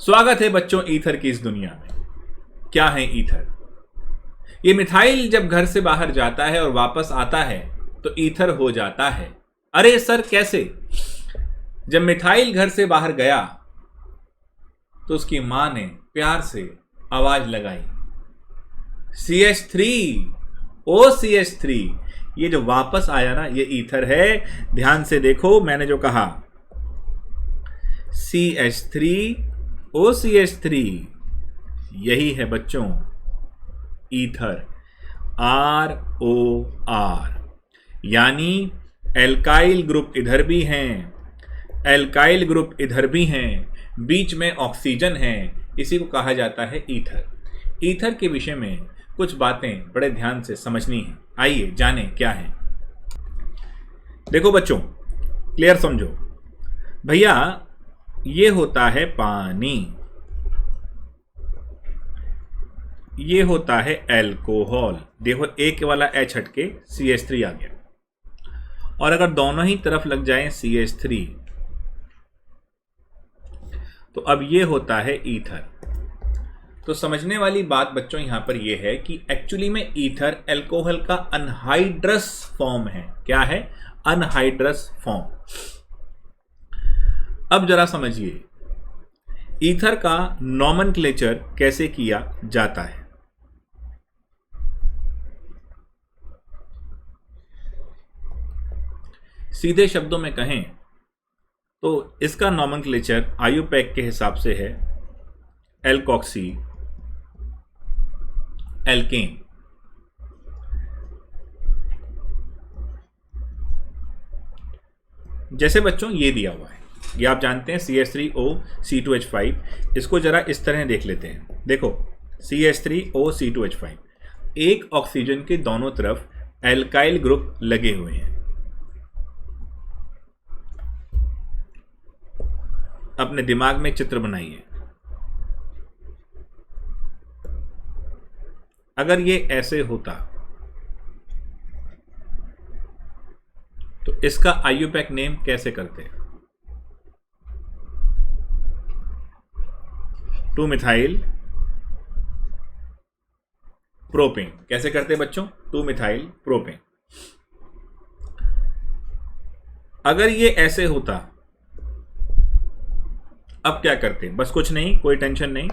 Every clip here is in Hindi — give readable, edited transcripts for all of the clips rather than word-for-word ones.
स्वागत है बच्चों ईथर की इस दुनिया में। क्या है ईथर? ये मिथाइल जब घर से बाहर जाता है और वापस आता है तो ईथर हो जाता है। अरे सर कैसे? जब मिथाइल घर से बाहर गया तो उसकी मां ने प्यार से आवाज लगाई, CH3, ओ CH3। ये जो वापस आया ना, ये ईथर है। ध्यान से देखो, मैंने जो कहा CH3 ओ CH3, यही है बच्चों ईथर, ROR। यानी एल्काइल ग्रुप इधर भी हैं, एल्काइल ग्रुप इधर भी हैं, बीच में ऑक्सीजन है, इसी को कहा जाता है ईथर। ईथर के विषय में कुछ बातें बड़े ध्यान से समझनी है। आइए जानें क्या है। देखो बच्चों, क्लियर समझो भैया। ये होता है पानी, ये होता है एल्कोहल। देखो एक वाला H हटके CH3 आ गया, और अगर दोनों ही तरफ लग जाए CH3 तो अब ये होता है ईथर। तो समझने वाली बात बच्चों यहां पर यह है कि एक्चुअली में ईथर एल्कोहल का अनहाइड्रस फॉर्म है। क्या है? Anhydrous form. अब जरा समझिए ईथर का नॉमेनक्लेचर कैसे किया जाता है। सीधे शब्दों में कहें तो इसका नॉमेनक्लेचर आयुपैक के हिसाब से है एल्कोक्सी एल्केन। जैसे बच्चों ये दिया हुआ है, ये आप जानते हैं CH3O C2H5। इसको जरा इस तरह देख लेते हैं। देखो CH3O C2H5, एक ऑक्सीजन के दोनों तरफ एल्काइल ग्रुप लगे हुए हैं। अपने दिमाग में चित्र बनाइए। अगर ये ऐसे होता तो इसका आयुपैक नेम कैसे करते? 2-मिथाइल प्रोपेन। कैसे करते बच्चों? 2-मिथाइल प्रोपेन। अगर ये ऐसे होता, अब क्या करते? बस कुछ नहीं, कोई टेंशन नहीं।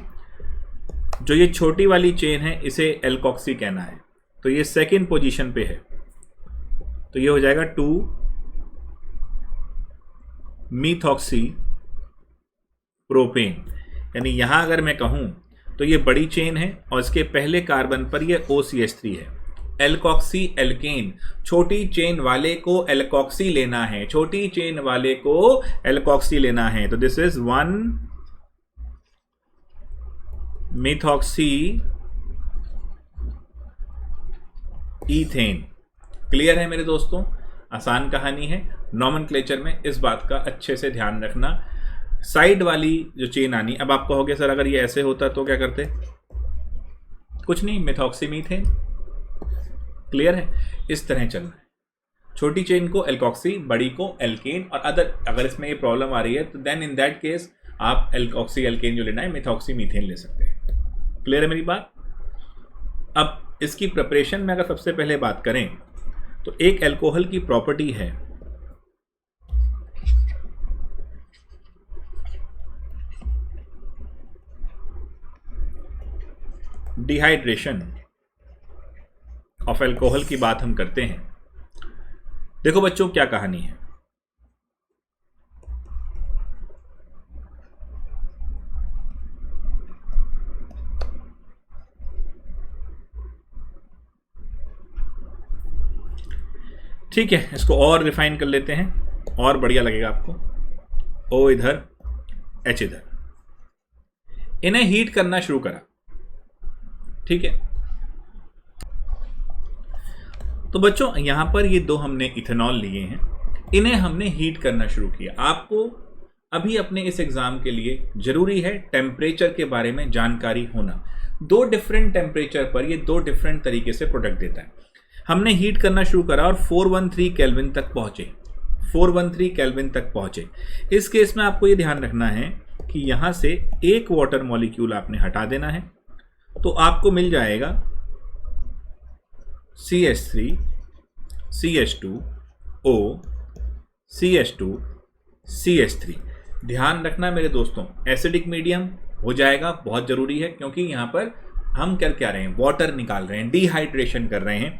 जो ये छोटी वाली चेन है इसे एल्कोक्सी कहना है, तो ये सेकंड पोजीशन पे है, तो ये हो जाएगा 2-मीथॉक्सी प्रोपेन। यानी यहां अगर मैं कहूं तो ये बड़ी चेन है और इसके पहले कार्बन पर ये OCH3 है। एल्कोक्सी एल्केन, छोटी चेन वाले को एल्कोक्सी लेना है, छोटी चेन वाले को एल्कोक्सी लेना है। तो दिस इज 1-मीथॉक्सी ईथेन। क्लियर है मेरे दोस्तों? आसान कहानी है। नॉमेनक्लेचर में इस बात का अच्छे से ध्यान रखना। साइड वाली जो चेन आनी, अब आप कहोगे सर अगर ये ऐसे होता तो क्या करते? कुछ नहीं, मिथॉक्सी मीथेन। क्लियर है? इस तरह चलना है। छोटी चेन को एल्कोक्सी, बड़ी को एल्केन, और अगर इसमें ये प्रॉब्लम आ रही है तो देन इन दैट केस आप एल्कोक्सी एल्केन जो लेना है मिथॉक्सी मीथेन ले सकते हैं। क्लियर है मेरी बात? अब इसकी प्रिपरेशन में अगर सबसे पहले बात करें तो एक एल्कोहल की प्रॉपर्टी है डिहाइड्रेशन ऑफ एल्कोहल की बात हम करते हैं। देखो बच्चों क्या कहानी है। ठीक है, इसको और रिफाइन कर लेते हैं और बढ़िया लगेगा आपको। O इधर, H इधर, इन्हें हीट करना शुरू करा। ठीक है, तो बच्चों यहां पर ये दो हमने इथेनॉल लिए हैं, इन्हें हमने हीट करना शुरू किया। आपको अभी अपने इस एग्जाम के लिए जरूरी है टेम्परेचर के बारे में जानकारी होना। दो डिफरेंट टेम्परेचर पर ये दो डिफरेंट तरीके से प्रोडक्ट देता है। हमने हीट करना शुरू करा और 413 केल्विन तक पहुंचे, 413 केल्विन तक पहुंचे। इस केस में आपको ये ध्यान रखना है कि यहां से एक वाटर मॉलिक्यूल आपने हटा देना है, तो आपको मिल जाएगा CH3 CH2O CH2 CH3। ध्यान रखना मेरे दोस्तों, एसिडिक मीडियम हो जाएगा, बहुत जरूरी है, क्योंकि यहां पर हम क्या रहे हैं, वाटर निकाल रहे हैं, डिहाइड्रेशन कर रहे हैं।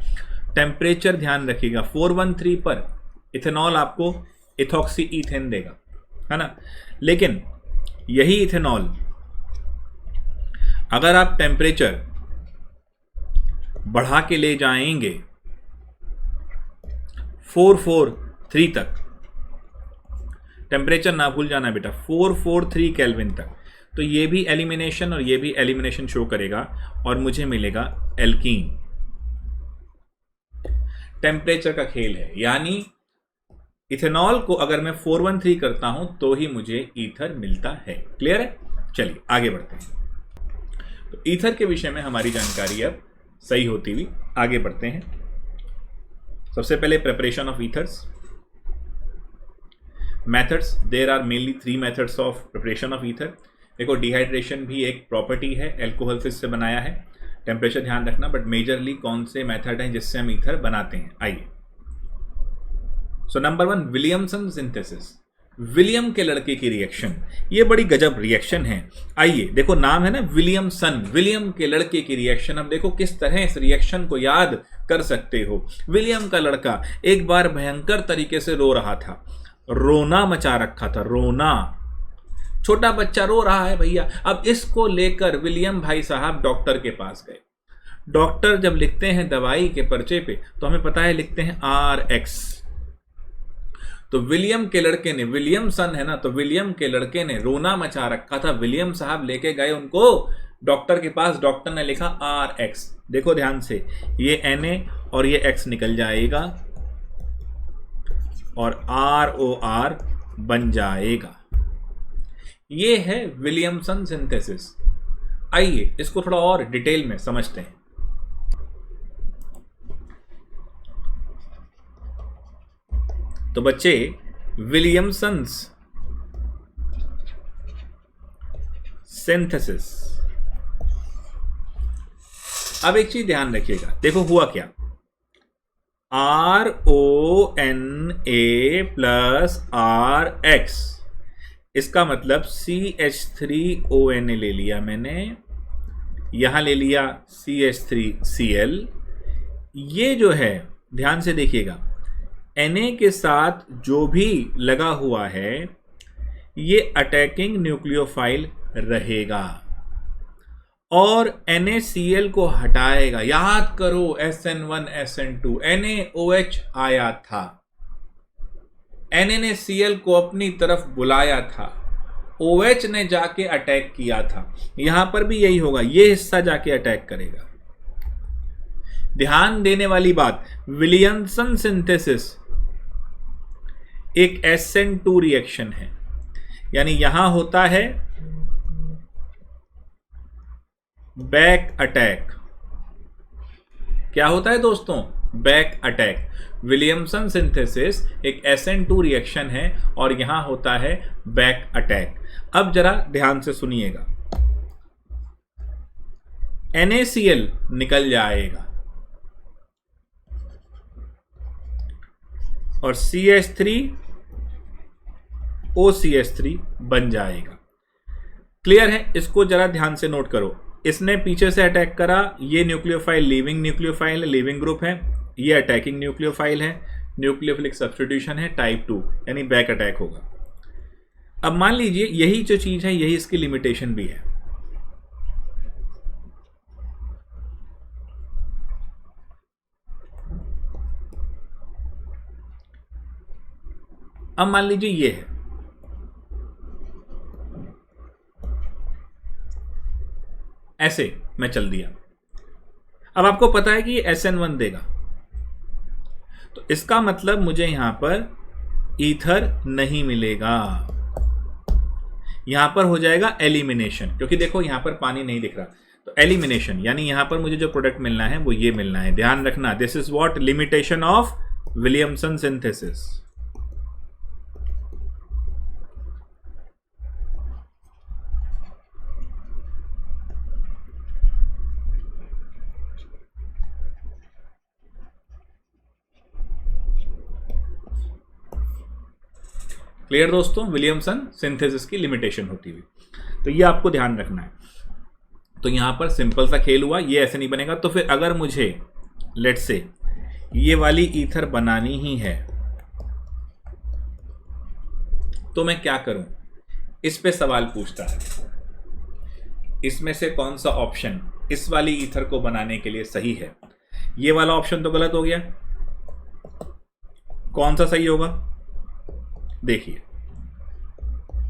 टेम्परेचर ध्यान रखिएगा, 413 पर इथेनॉल आपको इथॉक्सी ईथेन देगा, है ना। लेकिन यही इथेनॉल अगर आप टेम्परेचर बढ़ा के ले जाएंगे 443 तक, टेम्परेचर ना भूल जाना बेटा, 443 केल्विन तक, तो ये भी एलिमिनेशन और ये भी एलिमिनेशन शो करेगा और मुझे मिलेगा एल्कीन। टेम्परेचर का खेल है, यानी इथेनॉल को अगर मैं 413 करता हूं तो ही मुझे ईथर मिलता है। क्लियर है? चलिए आगे बढ़ते हैं। तो ईथर के विषय में हमारी जानकारी अब सही होती हुई आगे बढ़ते हैं। सबसे पहले preparation of ethers. Methods, there are mainly 3 methods of preparation of ether. देखो, डिहाइड्रेशन भी एक प्रॉपर्टी है, एल्कोहल से बनाया है, टेम्परेचर ध्यान रखना, बट मेजरली कौन से मेथड हैं जिससे हम ईथर बनाते हैं, आइए। So number 1, Williamson synthesis, William के लड़के की रिएक्शन। ये बड़ी गजब रिएक्शन है। आइए देखो, नाम है ना विलियमसन, विलियम के लड़के की रिएक्शन। अब देखो किस तरह इस रिएक्शन को याद कर सकते हो। विलियम का लड़का एक बार भयंकर तरीके से रो रहा था, रोना मचा रखा था, रोना, छोटा बच्चा रो रहा है भैया। अब इसको लेकर विलियम भाई साहब डॉक्टर के पास गए। डॉक्टर जब लिखते हैं दवाई के पर्चे पे तो हमें पता है लिखते हैं RX। तो विलियम के लड़के ने, विलियम सन है ना, तो विलियम के लड़के ने रोना मचा रखा था। विलियम साहब लेके गए उनको डॉक्टर के पास, डॉक्टर ने लिखा RX। देखो ध्यान से, ये Na और ये X निकल जाएगा और ROR बन जाएगा। ये है विलियमसन सिंथेसिस। आइए इसको थोड़ा और डिटेल में समझते हैं। तो बच्चे, विलियमसन्स सिंथेसिस। अब एक चीज ध्यान रखिएगा, देखो हुआ क्या, RONA प्लस RX, इसका मतलब CH3ONA ले लिया मैंने, यहां ले लिया CH3Cl। ये जो है ध्यान से देखिएगा, Na के साथ जो भी लगा हुआ है ये अटैकिंग न्यूक्लियोफाइल रहेगा और NaCl को हटाएगा। याद करो SN1 SN2, NaOH आया था, Na ने Cl को अपनी तरफ बुलाया था, OH ने जाके अटैक किया था। यहां पर भी यही होगा, ये हिस्सा जाके अटैक करेगा। ध्यान देने वाली बात, विलियमसन सिंथेसिस एक SN2 रिएक्शन है, यानी यहां होता है बैक अटैक। क्या होता है दोस्तों? Back attack. विलियमसन सिंथेसिस एक SN2 रिएक्शन है और यहां होता है बैक अटैक। अब जरा ध्यान से सुनिएगा, NaCl निकल जाएगा और CH3OCH3 बन जाएगा। क्लियर है? इसको जरा ध्यान से नोट करो। इसने पीछे से अटैक करा, ये न्यूक्लियोफाइल लीविंग न्यूक्लियोफाइल है, लीविंग ग्रुप है, ये अटैकिंग न्यूक्लियोफाइल है, न्यूक्लियोफिलिक सब्स्टिट्यूशन है, टाइप 2 यानी बैक अटैक होगा। अब मान लीजिए यही जो चीज है यही इसकी लिमिटेशन भी है। अब मान लीजिए ये है, ऐसे मैं चल दिया। अब आपको पता है कि ये SN1 देगा, तो इसका मतलब मुझे यहां पर ईथर नहीं मिलेगा, यहां पर हो जाएगा एलिमिनेशन, क्योंकि देखो यहां पर पानी नहीं दिख रहा, तो एलिमिनेशन यानी यहां पर मुझे जो प्रोडक्ट मिलना है वो ये मिलना है। ध्यान रखना, this is what limitation of Williamson synthesis. Clear दोस्तों, विलियमसन सिंथेसिस की लिमिटेशन होती हुई। तो ये आपको ध्यान रखना है। तो यहां पर सिंपल सा खेल हुआ, ये ऐसे नहीं बनेगा। तो फिर अगर मुझे लेट्स से ये वाली ईथर बनानी ही है तो मैं क्या करूं, इस पे सवाल पूछता है, इसमें से कौन सा ऑप्शन इस वाली ईथर को बनाने के लिए सही है। ये वाला ऑप्शन तो गलत हो गया, कौन सा सही होगा? देखिए,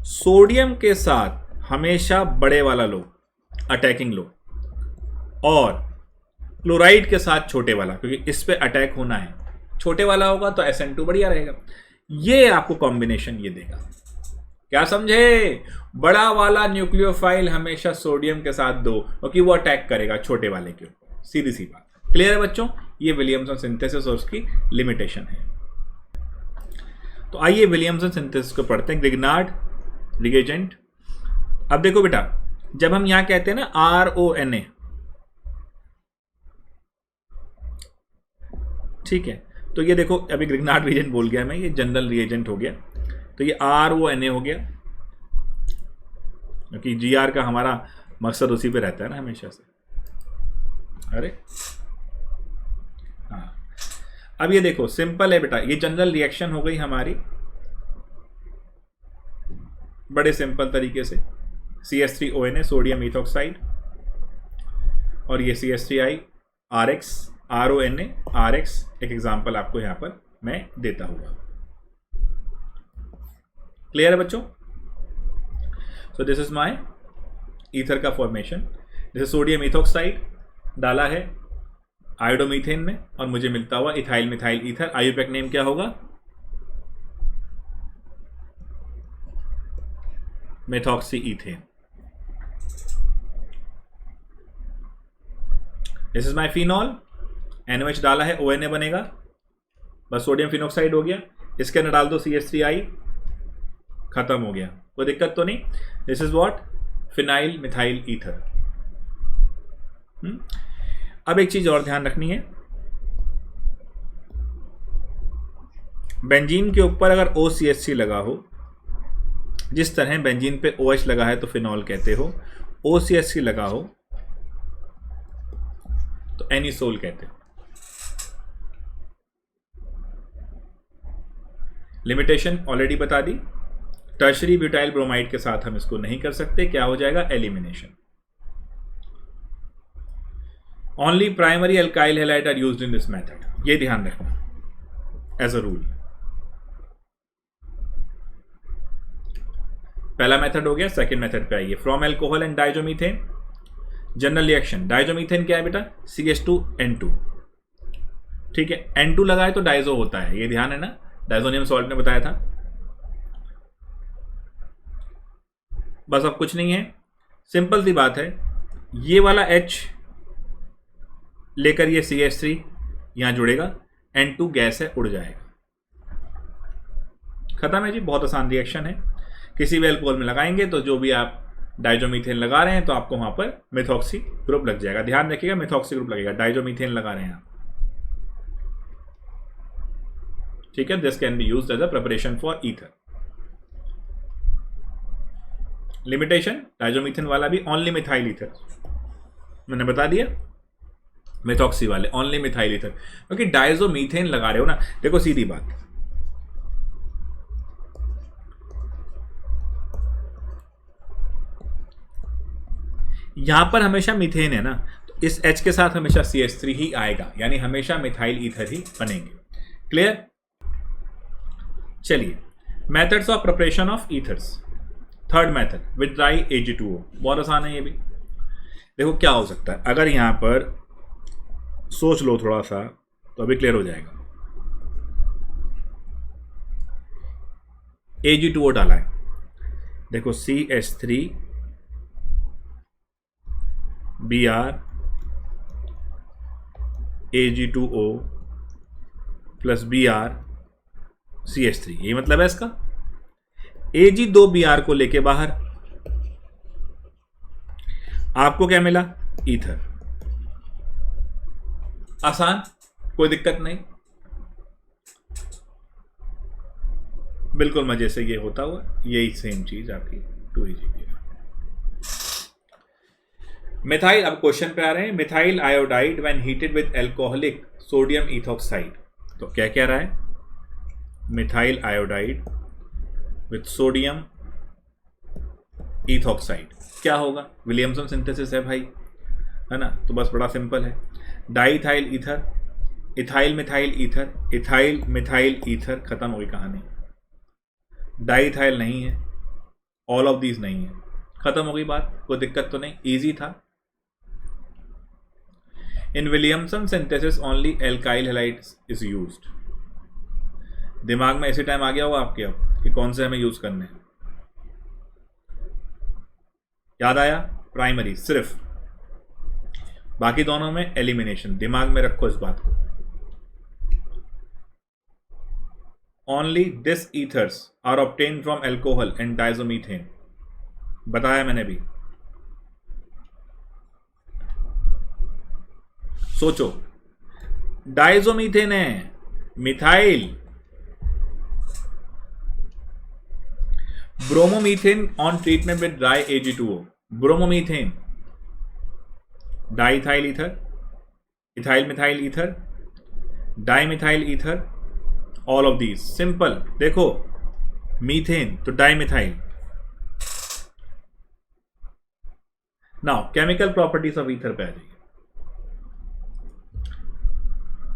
सोडियम के साथ हमेशा बड़े वाला लो, अटैकिंग लो, और क्लोराइड के साथ छोटे वाला, क्योंकि इस पे अटैक होना है, छोटे वाला होगा तो SN2 बढ़िया रहेगा। ये आपको कॉम्बिनेशन ये देगा। क्या समझे? बड़ा वाला न्यूक्लियोफाइल हमेशा सोडियम के साथ दो, क्योंकि वो अटैक करेगा छोटे वाले के ऊपर। सीधी सी बात, क्लियर है बच्चों? ये विलियमसन सिंथेसिस और उसकी लिमिटेशन है। तो आइए विलियमसन सिंथेसिस को पढ़ते हैं। Grignard reagent. अब देखो बेटा, जब हम यहां कहते हैं ना RONA, ठीक है, तो ये देखो अभी ग्रिग्नार्ड रिएजेंट बोल गया मैं, ये जनरल रिएजेंट हो गया। तो ये RONA हो गया, क्योंकि GR का हमारा मकसद उसी पे रहता है ना हमेशा से। अरे हाँ, अब ये देखो सिंपल है बेटा, ये जनरल रिएक्शन हो गई हमारी बड़े सिंपल तरीके से। CH3ONA सोडियम इथॉक्साइड, और ये CH3I RX RONA RX। एक एग्जांपल आपको यहां पर मैं देता हुआ। क्लियर है बच्चों? So this is my ether का फॉर्मेशन। जैसे सोडियम इथॉक्साइड डाला है आयोडोमीथेन में, और मुझे मिलता हुआ ethyl methyl ether. IUPAC name क्या होगा? Methoxy ethane. This is my phenol, NOH डाला है, ONA बनेगा, बस सोडियम फिनॉक्साइड हो गया। इसके अंदर डाल दो CH3I, खत्म हो गया, कोई दिक्कत तो नहीं। This is what? Phenyl methyl ether. अब एक चीज और ध्यान रखनी है, बेंजीन के ऊपर अगर OCH3 लगा हो, जिस तरह बेंजीन पे OH लगा है तो फिनॉल कहते हो, OCH3 लगा हो तो एनिसोल कहते हो। लिमिटेशन ऑलरेडी बता दी। टर्शरी ब्यूटाइल ब्रोमाइड के साथ हम इसको नहीं कर सकते, क्या हो जाएगा? Elimination. Only primary alkyl halide are used in this method, ये ध्यान रखना एज अ रूल। पहला मेथड हो गया, सेकंड मेथड पे आइए। From alcohol and diazomethane, general reaction. Diazomethane क्या है बेटा? CH2N2, ठीक है। N2 लगाए तो डाइजो होता है, ये ध्यान है ना, डाइजोनियम सॉल्ट ने बताया था। बस अब कुछ नहीं है, सिंपल सी बात है, ये वाला H लेकर ये CH3 यहां जुड़ेगा, N2 गैस है, उड़ जाएगा, खत्म है जी। बहुत आसान रिएक्शन है। किसी भी अल्कोहल में लगाएंगे तो जो भी आप डाइजोमीथेन लगा रहे हैं तो आपको वहां पर मेथॉक्सी ग्रुप लग जाएगा। ध्यान रखिएगा, मेथॉक्सी ग्रुप लगेगा, डाइजोमीथेन लगा रहे हैं आप, ठीक है। This can be used as a preparation for ether. Limitation, diazomethane वाला भी ओनली मिथाइल ईथर, मैंने बता दिया। मेथॉक्सी वाले ओनली मिथाइल ईथर, क्योंकि डाइजोमीथेन लगा रहे हो ना। देखो सीधी बात, यहां पर हमेशा मीथेन है ना, तो इस H के साथ हमेशा CH3 ही आएगा, यानी हमेशा मिथाइल ईथर ही बनेंगे। क्लियर? चलिए, methods of preparation of ethers. Third method with dry Ag2O, बहुत आसान है ये भी। देखो क्या हो सकता है, अगर यहां पर सोच लो थोड़ा सा तो अभी क्लियर हो जाएगा। Ag2O डाला है, देखो CH3 Br Ag2O plus Br CH3, यही मतलब है इसका। Ag2Br को लेके बाहर, आपको क्या मिला? ईथर। आसान, कोई दिक्कत नहीं। बिल्कुल मजे से ये होता हुआ यही सेम चीज आपकी 2AgBr। मिथाइल, अब क्वेश्चन पे आ रहे हैं। Methyl iodide when heated with alcoholic sodium ethoxide, तो क्या कह रहा है? Methyl iodide with sodium ethoxide क्या होगा? विलियमसन सिंथेसिस है भाई, है ना? तो बस बड़ा सिंपल है, diethyl ether, ethyl methyl ether, ethyl methyl ether, खत्म हो गई कहानी। डाइथाइल नहीं है, ऑल ऑफ दीज नहीं है, खत्म हो गई बात, कोई दिक्कत तो नहीं, इजी था। In Williamson synthesis only alkyl halide is used. दिमाग में इसी टाइम आ गया होगा आपके अब कि कौन से हमें यूज करने हैं। याद आया? प्राइमरी सिर्फ, बाकी दोनों में एलिमिनेशन। दिमाग में रखो इस बात को। Only this ethers are obtained from alcohol and diazomethane, बताया मैंने भी। सोचो, डाइजोमीथेन है, methyl, bromomethane on treatment with dry Ag2O, bromomethane, diethyl ether, ethyl methyl ether, dimethyl ether, all of these. Simple, देखो मीथेन तो dimethyl. Now chemical properties of ether पे आ जाइए।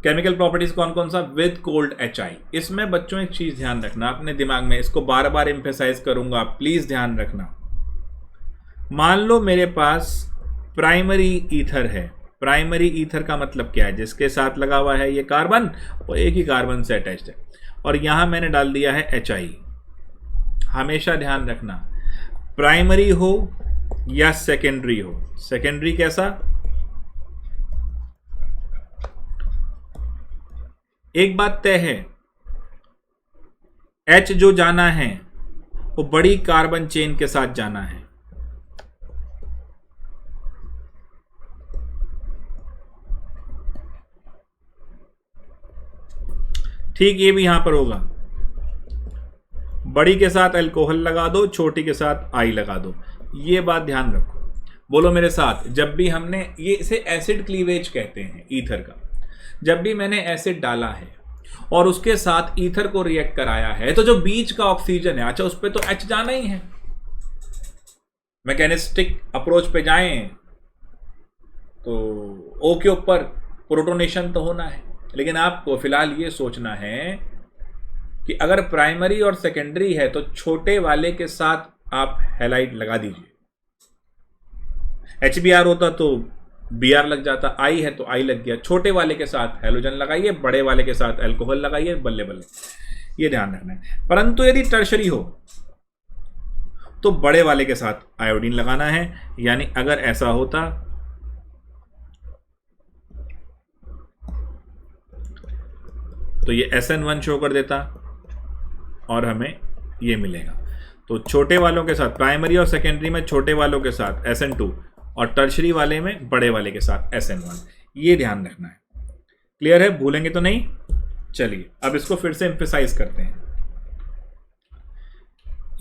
केमिकल प्रॉपर्टीज कौन कौन सा? With cold HI। इसमें बच्चों एक चीज ध्यान रखना अपने दिमाग में, इसको बार बार एम्फेसाइज करूंगा, प्लीज ध्यान रखना। मान लो मेरे पास प्राइमरी ईथर है, प्राइमरी ईथर का मतलब क्या है? जिसके साथ लगा हुआ है ये कार्बन, वो एक ही कार्बन से अटैच्ड है, और यहां मैंने डाल दिया है HI। हमेशा ध्यान रखना, प्राइमरी हो या सेकेंडरी हो। सेकेंडरी कैसा? एक बात तय है, H जो जाना है वो बड़ी कार्बन चेन के साथ जाना है। ठीक ये भी यहां पर होगा, बड़ी के साथ अल्कोहल लगा दो, छोटी के साथ आई लगा दो। ये बात ध्यान रखो, बोलो मेरे साथ। जब भी हमने ये, इसे एसिड क्लीवेज कहते हैं ईथर का, जब भी मैंने एसिड डाला है और उसके साथ ईथर को रिएक्ट कराया है, तो जो बीच का ऑक्सीजन है, अच्छा उस पर तो H जाना ही है। मैकेनिस्टिक अप्रोच पे जाएं तो O के ऊपर प्रोटोनेशन तो होना है, लेकिन आपको फिलहाल ये सोचना है कि अगर प्राइमरी और सेकेंडरी है तो छोटे वाले के साथ आप हैलाइड लगा दीजिए। HBr होता तो Br लग जाता, आई है तो आई लग गया। छोटे वाले के साथ हैलोजन लगाइए, बड़े वाले के साथ अल्कोहल लगाइए, बल्ले बल्ले, ये ध्यान रखना है। परंतु यदि टर्शरी हो तो बड़े वाले के साथ आयोडीन लगाना है। यानी अगर ऐसा होता तो ये SN1 शो कर देता और हमें ये मिलेगा। तो छोटे वालों के साथ, प्राइमरी और सेकेंडरी में छोटे वालों के साथ SN2 और टर्शरी वाले में बड़े वाले के साथ SN1, ये ध्यान रखना है। क्लियर है? भूलेंगे तो नहीं? चलिए अब इसको फिर से एम्फेसाइज करते हैं।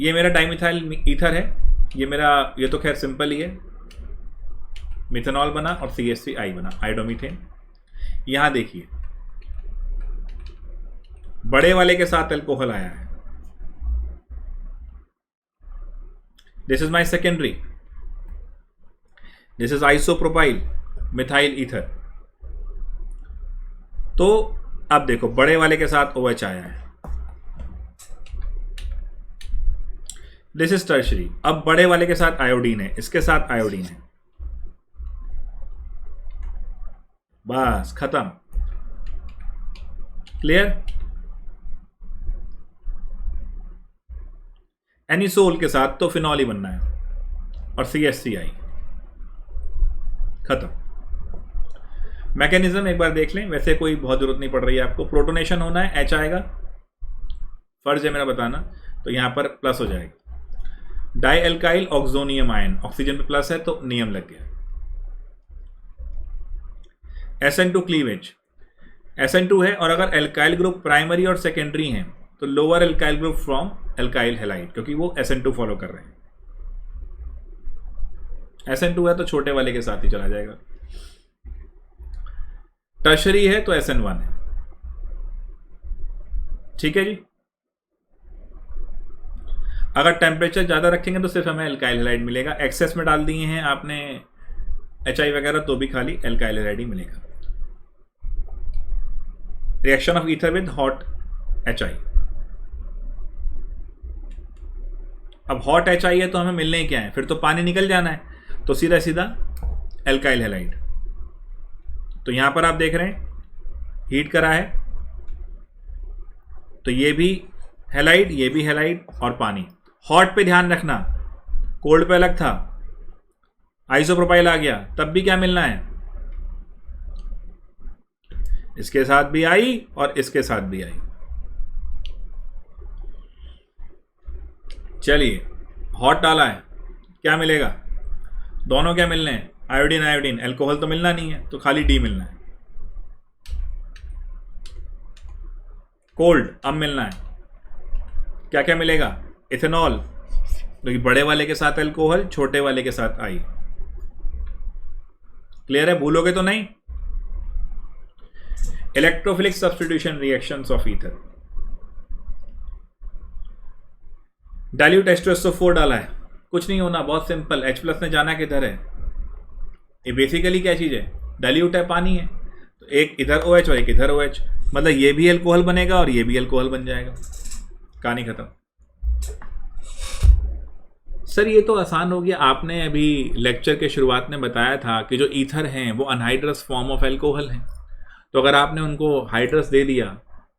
ये मेरा डाइमिथाइल ईथर है, ये मेरा, ये तो खैर सिंपल ही है, मिथेनॉल बना और CH3I बना, आइडोमीथेन। यहां देखिए बड़े वाले के साथ अल्कोहल आया है, this is my secondary, this is isopropyl methyl ether. तो अब देखो बड़े वाले के साथ OH आया है, दिस इज टर्शरी। अब बड़े वाले के साथ आयोडीन है, इसके साथ आयोडीन है, बस खत्म। क्लियर? एनिसोल के साथ तो फिनॉल ही बनना है और CH3I, खत्म। मैकेनिज्म एक बार देख लें, वैसे कोई बहुत जरूरत नहीं पड़ रही है आपको। प्रोटोनेशन होना है, H आएगा, फर्ज है मेरा बताना, तो यहां पर प्लस हो जाएगा। Dialkyl oxonium ion, oxygen पे प्लस है तो नियम लग गया। SN2 क्लीवेज, SN2 है और अगर एल्काइल ग्रुप प्राइमरी और सेकेंडरी हैं तो lower alkyl group from alkyl halide, क्योंकि वो SN2 फॉलो कर रहे हैं। SN2 है तो छोटे वाले के साथ ही चला जाएगा। टर्शरी है तो SN1 है। ठीक है जी। अगर टेम्परेचर ज़्यादा रखेंगे तो सिर्फ हमें एल्काइल हैलाइड मिलेगा। एक्सेस में डाल दिए हैं आपने HI वगैरह तो भी खाली एल्काइल हैलाइड ही मिलेगा। Reaction of ether with hot HI। अब हॉट HI है तो हमें मिलने ही क्या है, फिर तो पानी निकल जाना है, तो सीधा सीधा एल्काइल हैलाइड। तो यहां पर आप देख रहे हैं हीट करा है, तो ये भी हैलाइड, ये भी हैलाइड और पानी। हॉट पे ध्यान रखना, कोल्ड पे अलग था, आइसोप्रोपाइल आ गया, तब भी क्या मिलना है, इसके साथ भी आई और इसके साथ भी आई। चलिए हॉट डाला है, क्या मिलेगा, दोनों क्या मिलने हैं, आयोडीन आयोडीन, एल्कोहल तो मिलना नहीं है, तो खाली डी मिलना है। कोल्ड अब मिलना है, क्या क्या मिलेगा, इथेनॉल, क्योंकि बड़े वाले के साथ एल्कोहल, छोटे वाले के साथ आई। क्लियर है, भूलोगे तो नहीं। Electrophilic substitution reactions of ether. Dilute H2SO4 डाला है, कुछ नहीं होना, बहुत सिंपल। H+ ने जाना किधर है, ये बेसिकली क्या चीज है, डाइल्यूट है, पानी है, तो एक इधर OH और एक इधर OH, मतलब ये भी एल्कोहल बनेगा और ये भी एल्कोहल बन जाएगा, कहानी खत्म। सर ये तो आसान हो गया, आपने अभी लेक्चर के शुरुआत में बताया था कि जो ईथर हैं वो अनहाइड्रस फॉर्म ऑफ एल्कोहल हैं, तो अगर आपने उनको हाइड्रस दे दिया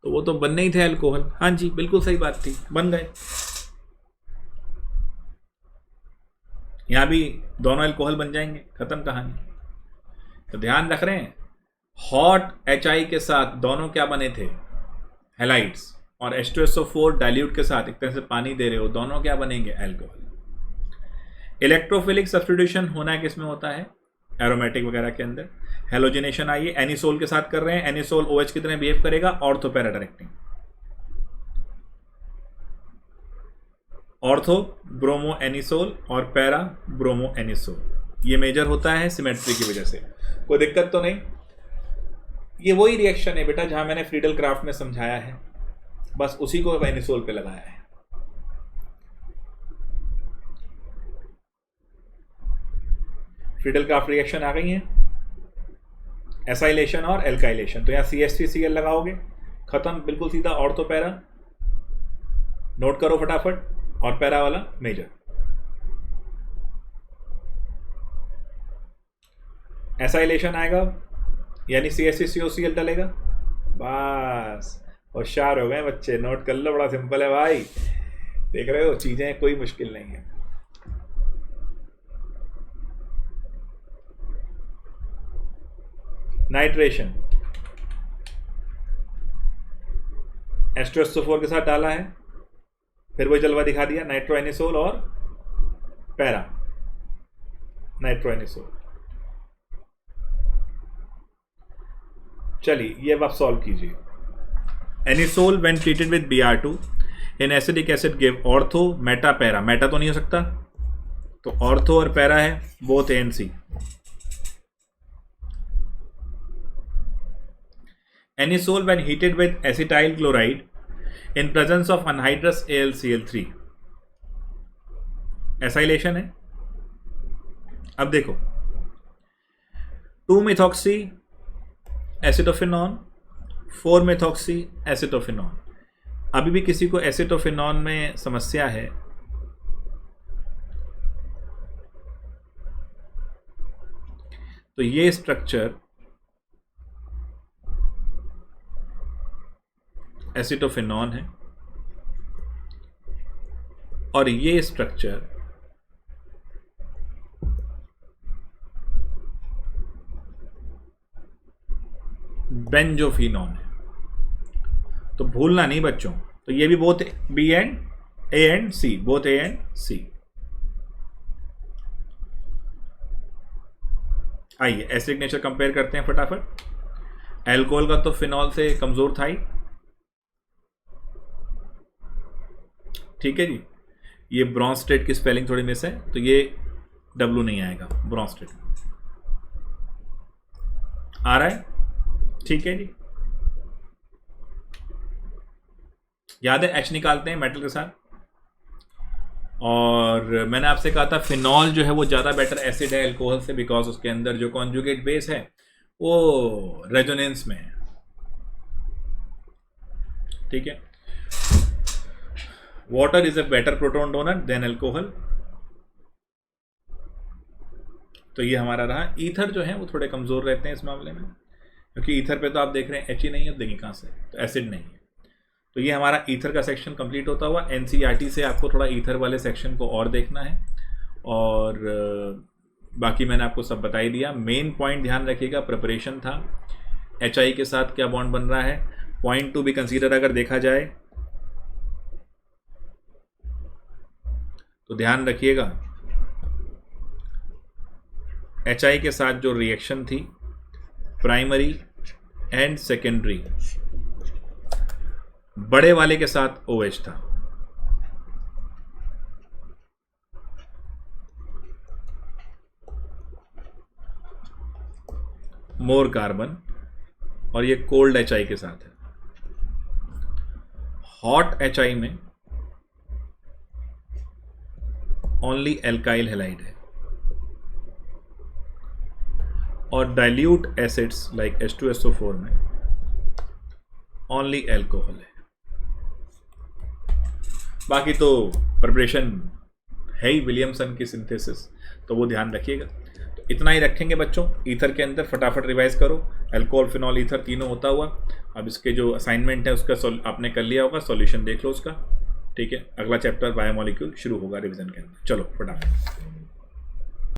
तो वो तो बनने ही थे एल्कोहल। हाँ जी, बिल्कुल सही बात थी, बन गए। यहां भी दोनों एल्कोहल बन जाएंगे, खत्म कहानी। तो ध्यान रख रहे हैं, हॉट HI के साथ दोनों क्या बने थे, हैलाइड्स, और H2SO4 डाइल्यूट के साथ एक तरह से पानी दे रहे हो, दोनों क्या बनेंगे, एल्कोहल। इलेक्ट्रोफिलिक सब्स्टिट्यूशन होना किसमें होता है, एरोमेटिक वगैरह के अंदर। हेलोजिनेशन आइए, एनिसोल के साथ कर रहे हैं, एनिसोल OH की तरह बिहेव करेगा, ortho para directing. Ortho bromo anisole और पैरा ब्रोमो एनिसोल, ये मेजर होता है सिमेट्री की वजह से, कोई दिक्कत तो नहीं। ये वही रिएक्शन है बेटा जहां मैंने फ्रीडल क्राफ्ट में समझाया है, बस उसी को एनिसोल पे लगाया है। फ्रीडल क्राफ्ट रिएक्शन आ गई है, एसाइलेशन और एल्काइलेशन। तो यहां CH3Cl लगाओगे, खत्म, बिल्कुल सीधा। ऑर्थो पैरा नोट करो फटाफट, और पैरा वाला मेजर। एसाइलेशन आएगा यानी CH3COCl डलेगा, बस होशियार हो गए बच्चे, नोट कर लो, बड़ा सिंपल है भाई, देख रहे हो चीजें कोई मुश्किल नहीं है। नाइट्रेशन, H2SO4 के साथ डाला है, फिर वही जलवा दिखा दिया, नाइट्रोएनिसोल और पैरा नाइट्रोएनिसोल। चलिए ये अब आप सॉल्व कीजिए। Anisole when treated with Br2 in acidic acid give ortho Meta para, Meta तो नहीं हो सकता, तो ऑर्थो और पैरा है, both ANC। Anisole when heated with acetyl chloride in presence of anhydrous AlCl3, acylation है। अब देखो 2-methoxy एसिटोफिनॉन, 4-methoxy एसिटोफिनॉन। अभी भी किसी को एसिटोफिनॉन में समस्या है, तो ये स्ट्रक्चर एसिटोफिनॉन है और ये स्ट्रक्चर बेंजोफिनॉन है। तो भूलना नहीं बच्चों, तो ये भी both B and A and C, both A and C। आइए एसिडिक नेचर कंपेयर करते हैं फटाफट। एल्कोहल का तो फिनॉल से कमजोर था ही, ठीक है जी। ये ब्रॉन्स्टेड की स्पेलिंग थोड़ी मिस है, तो ये W नहीं आएगा, ब्रॉन्स्टेड आ रहा है, ठीक है जी। याद है H निकालते हैं मेटल के साथ। और मैंने आपसे कहा था फिनॉल जो है वो ज़्यादा बेटर एसिड है अल्कोहल से, बिकॉज उसके अंदर जो कॉन्जुगेट बेस है वो रेजोनेंस में है, ठीक है। Water is a better proton donor than alcohol, तो ये हमारा रहा। ईथर जो है वो थोड़े कमज़ोर रहते हैं इस मामले में, क्योंकि ईथर पे तो आप देख रहे हैं H ही नहीं है, देखिए कहाँ से, तो एसिड नहीं है। तो ये हमारा ईथर का सेक्शन कंप्लीट होता हुआ। NCERT से आपको थोड़ा ईथर वाले सेक्शन को और देखना है, और बाकी मैंने आपको सब बता ही दिया। मेन पॉइंट ध्यान रखिएगा, प्रिपरेशन था, HI के साथ क्या बॉन्ड बन रहा है। पॉइंट टू बी कंसीडर अगर देखा जाए तो ध्यान रखिएगा, HI के साथ जो रिएक्शन थी प्राइमरी एंड सेकेंडरी, बड़े वाले के साथ OH था, मोर कार्बन, और ये कोल्ड HI के साथ है। हॉट HI में ओनली एल्काइल हैलाइड है, और डाइल्यूट एसिड्स लाइक H2SO4 में ओनली एल्कोहल है। बाकी तो प्रिपरेशन है ही विलियमसन की सिंथेसिस, तो वो ध्यान रखिएगा। तो इतना ही रखेंगे बच्चों। ईथर के अंदर फटाफट रिवाइज करो, अल्कोहल फिनॉल ईथर तीनों होता हुआ। अब इसके जो असाइनमेंट है उसका आपने कर लिया होगा, सॉल्यूशन देख लो उसका, ठीक है। अगला चैप्टर बायोमोलिक्यूल शुरू होगा रिवीजन के अंदर। चलो फटाफट।